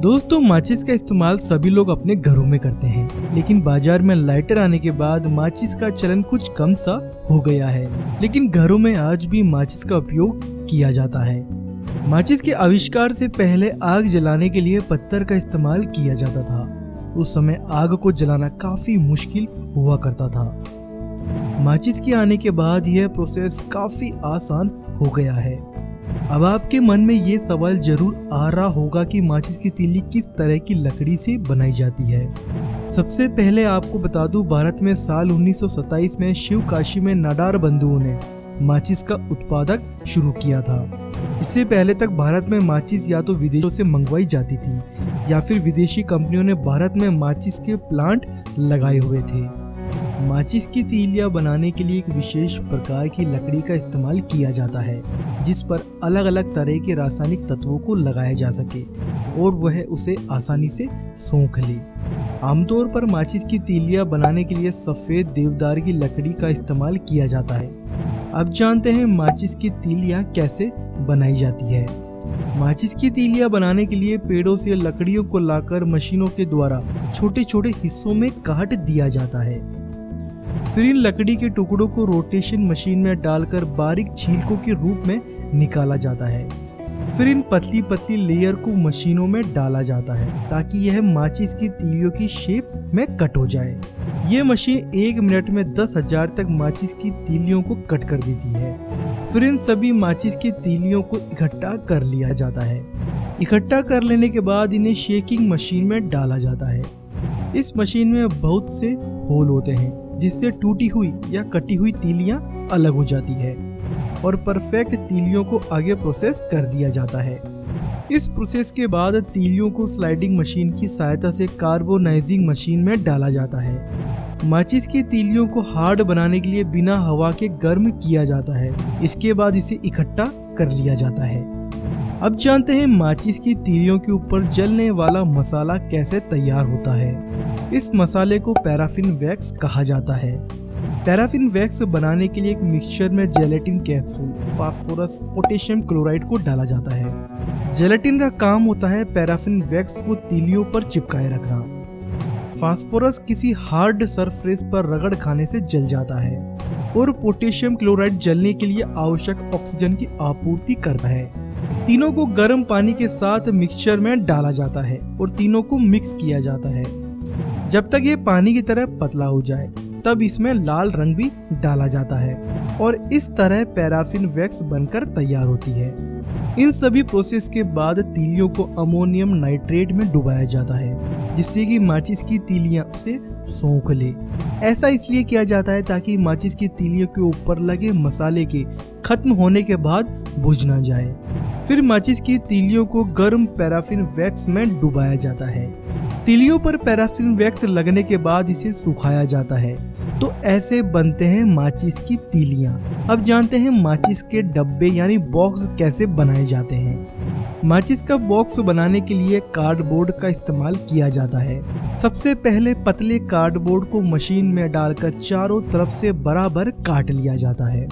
दोस्तों, माचिस का इस्तेमाल सभी लोग अपने घरों में करते हैं, लेकिन बाजार में लाइटर आने के बाद माचिस का चलन कुछ कम सा हो गया है। लेकिन घरों में आज भी माचिस का उपयोग किया जाता है। माचिस के आविष्कार से पहले आग जलाने के लिए पत्थर का इस्तेमाल किया जाता था। उस समय आग को जलाना काफी मुश्किल हुआ करता था। माचिस के आने के बाद यह प्रोसेस काफी आसान हो गया है। अब आपके मन में ये सवाल जरूर आ रहा होगा कि माचिस की तीली किस तरह की लकड़ी से बनाई जाती है। सबसे पहले आपको बता दूं, भारत में साल 1927 में शिवकाशी में नाडार बंधुओं ने माचिस का उत्पादक शुरू किया था। इससे पहले तक भारत में माचिस या तो विदेशों से मंगवाई जाती थी या फिर विदेशी कंपनियों ने भारत में माचिस के प्लांट लगाए हुए थे। माचिस की तीलियां बनाने के लिए एक विशेष प्रकार की लकड़ी का इस्तेमाल किया जाता है, जिस पर अलग अलग तरह के रासायनिक तत्वों को लगाया जा सके और वह उसे आसानी से सोख ले। आमतौर पर माचिस की तीलियां बनाने के लिए सफेद देवदार की लकड़ी का इस्तेमाल किया जाता है। अब जानते हैं माचिस की तीलियां कैसे बनाई जाती है। माचिस की तीलियां बनाने के लिए पेड़ों से लकड़ियों को लाकर मशीनों के द्वारा छोटे छोटे हिस्सों में काट दिया जाता है। फिर इन लकड़ी के टुकड़ों को रोटेशन मशीन में डालकर बारीक छीलकों के रूप में निकाला जाता है। फिर इन पतली पतली लेयर को मशीनों में डाला जाता है ताकि यह माचिस की तीलियों की शेप में कट हो जाए। ये मशीन 1 मिनट में 10,000 तक माचिस की तीलियों को कट कर देती है। फिर इन सभी माचिस की तीलियों को इकट्ठा कर लिया जाता है। इकट्ठा कर लेने के बाद इन्हें शेकिंग मशीन में डाला जाता है। इस मशीन में बहुत से होल होते हैं, जिससे टूटी हुई या कटी हुई तीलियां अलग हो जाती है और परफेक्ट तीलियों को आगे प्रोसेस कर दिया जाता है। इस प्रोसेस के बाद तीलियों को स्लाइडिंग मशीन की सहायता से कार्बोनाइजिंग मशीन में डाला जाता है। माचिस की तीलियों को हार्ड बनाने के लिए बिना हवा के गर्म किया जाता है। इसके बाद इसे इकट्ठा कर लिया जाता है। अब जानते हैं माचिस की तीलियों के ऊपर जलने वाला मसाला कैसे तैयार होता है। इस मसाले को पैराफिन वैक्स कहा जाता है। पैराफिन वैक्स बनाने के लिए एक मिक्सचर में gelatin capsule, phosphorus, potassium chloride को डाला जाता है। जेलेटिन का काम होता है पैराफिन वैक्स को तीलियों पर चिपकाए रखना। फास्फोरस किसी हार्ड सरफेस पर रगड़ खाने से जल जाता है और पोटेशियम क्लोराइड जलने के लिए आवश्यक ऑक्सीजन की आपूर्ति करता है। तीनों को गर्म पानी के साथ मिक्सचर में डाला जाता है और तीनों को मिक्स किया जाता है जब तक ये पानी की तरह पतला हो जाए। तब इसमें लाल रंग भी डाला जाता है और इस तरह पैराफिन वैक्स बनकर तैयार होती है। इन सभी प्रोसेस के बाद तीलियों को अमोनियम नाइट्रेट में डुबाया जाता है, जिससे कि माचिस की तीलियां उसे सोख ले। ऐसा इसलिए किया जाता है ताकि माचिस की तीलियों के ऊपर लगे मसाले के खत्म होने के बाद बुझ ना जाए। फिर माचिस की तीलियों को गर्म पैराफिन वैक्स में डुबाया जाता है। तीलियों पर पैराफिन वैक्स लगने के बाद इसे सुखाया जाता है, तो ऐसे बनते हैं माचिस की तीलियां। अब जानते हैं माचिस के डब्बे यानी बॉक्स कैसे बनाए जाते हैं। माचिस का बॉक्स बनाने के लिए कार्डबोर्ड का इस्तेमाल किया जाता है। सबसे पहले पतले कार्डबोर्ड को मशीन में डालकर चारों तरफ से बराबर काट लिया जाता है।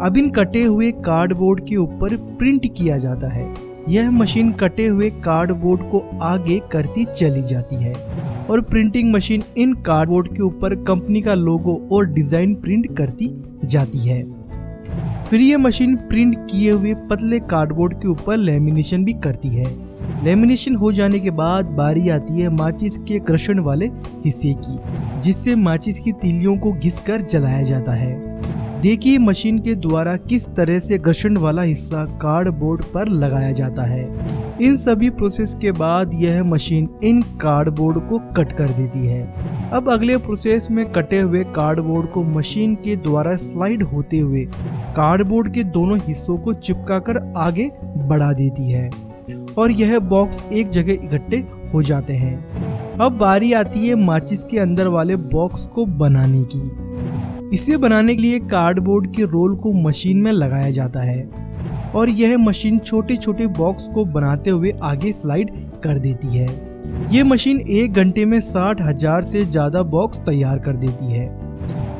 अब इन कटे हुए कार्डबोर्ड के ऊपर प्रिंट किया जाता है। यह मशीन कटे हुए कार्डबोर्ड को आगे करती चली जाती है और प्रिंटिंग मशीन इन कार्डबोर्ड के ऊपर कंपनी का लोगो और डिजाइन प्रिंट करती जाती है। फिर यह मशीन प्रिंट किए हुए पतले कार्डबोर्ड के ऊपर लेमिनेशन भी करती है। लेमिनेशन हो जाने के बाद बारी आती है माचिस के घर्षण वाले हिस्से की, जिससे माचिस की तीलियों को घिसकर जलाया जाता है। देखिए मशीन के द्वारा किस तरह से घर्षण वाला हिस्सा कार्डबोर्ड पर लगाया जाता है। इन सभी प्रोसेस के बाद यह मशीन इन कार्डबोर्ड को कट कर देती है। अब अगले प्रोसेस में कटे हुए कार्डबोर्ड को मशीन के द्वारा स्लाइड होते हुए कार्डबोर्ड के दोनों हिस्सों को चिपकाकर आगे बढ़ा देती है और यह बॉक्स एक जगह इकट्ठे हो जाते हैं। अब बारी आती है माचिस के अंदर वाले बॉक्स को बनाने की। इसे बनाने के लिए कार्डबोर्ड के रोल को मशीन में लगाया जाता है और यह मशीन छोटे छोटे बॉक्स को बनाते हुए आगे स्लाइड कर देती है। यह मशीन 1 घंटे में 60,000 से ज्यादा बॉक्स तैयार कर देती है।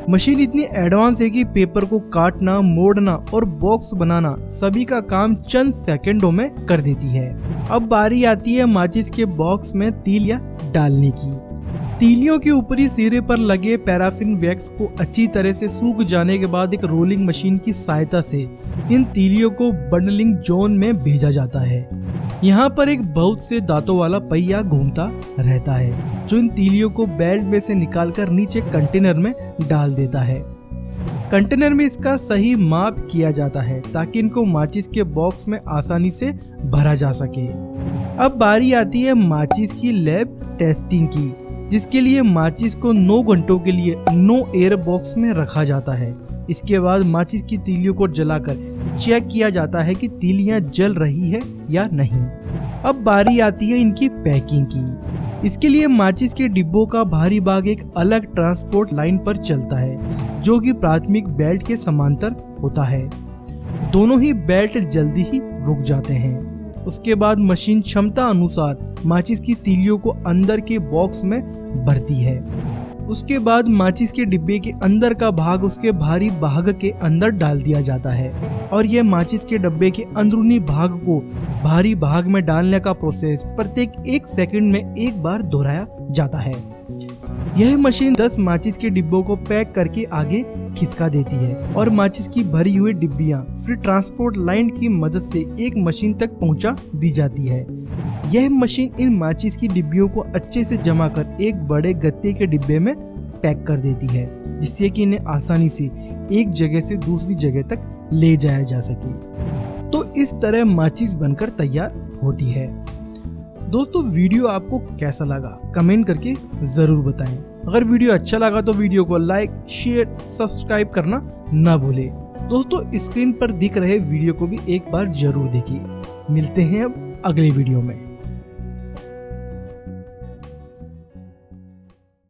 मशीन इतनी एडवांस है कि पेपर को काटना, मोड़ना और बॉक्स बनाना सभी का काम चंद सेकंडों में कर देती है। अब बारी आती है माचिस के बॉक्स में तीलियां डालने की। तीलियों के ऊपरी सिरे पर लगे पैराफिन वैक्स को अच्छी तरह से सूख जाने के बाद एक रोलिंग मशीन की सहायता से इन तीलियों को बंडलिंग जोन में भेजा जाता है। यहाँ पर एक बहुत से दांतों वाला पहिया घूमता रहता है जो इन तीलियों को बेल्ट में से निकालकर नीचे कंटेनर में डाल देता है। कंटेनर में इसका सही माप किया जाता है ताकि इनको माचिस के बॉक्स में आसानी से भरा जा सके। अब बारी आती है माचिस की लैब टेस्टिंग की, जिसके लिए माचिस को 9 घंटों के लिए नो एयर बॉक्स में रखा जाता है। इसके बाद माचिस की तीलियों को जलाकर चेक किया जाता है कि तीलियां जल रही है या नहीं। अब बारी आती है इनकी पैकिंग की। इसके लिए माचिस के डिब्बों का भारी भाग एक अलग ट्रांसपोर्ट लाइन पर चलता है जो कि प्राथमिक बेल्ट के समांतर होता है। दोनों ही बेल्ट जल्दी ही रुक जाते हैं। उसके बाद मशीन क्षमता अनुसार माचिस की तीलियों को अंदर के बॉक्स में भरती है। उसके बाद माचिस के डिब्बे के अंदर का भाग उसके भारी भाग के अंदर डाल दिया जाता है और यह माचिस के डब्बे के अंदरूनी भाग को भारी भाग में डालने का प्रोसेस प्रत्येक 1 सेकंड में एक बार दोहराया जाता है। यह मशीन 10 माचिस के डिब्बों को पैक करके आगे खिसका देती है और माचिस की भरी हुई डिब्बियां फिर ट्रांसपोर्ट लाइन की मदद से एक मशीन तक पहुंचा दी जाती है। यह मशीन इन माचिस की डिब्बियों को अच्छे से जमा कर एक बड़े गत्ते के डिब्बे में पैक कर देती है जिससे कि इन्हें आसानी से एक जगह से दूसरी जगह तक ले जाया जा सके। तो इस तरह माचिस बनकर तैयार होती है। दोस्तों वीडियो आपको कैसा लगा कमेंट करके जरूर बताएं। अगर वीडियो अच्छा लगा तो वीडियो को लाइक, शेयर, सब्सक्राइब करना ना भूलें। दोस्तों स्क्रीन पर दिख रहे वीडियो को भी एक बार जरूर देखिए। मिलते हैं अब अगले वीडियो में।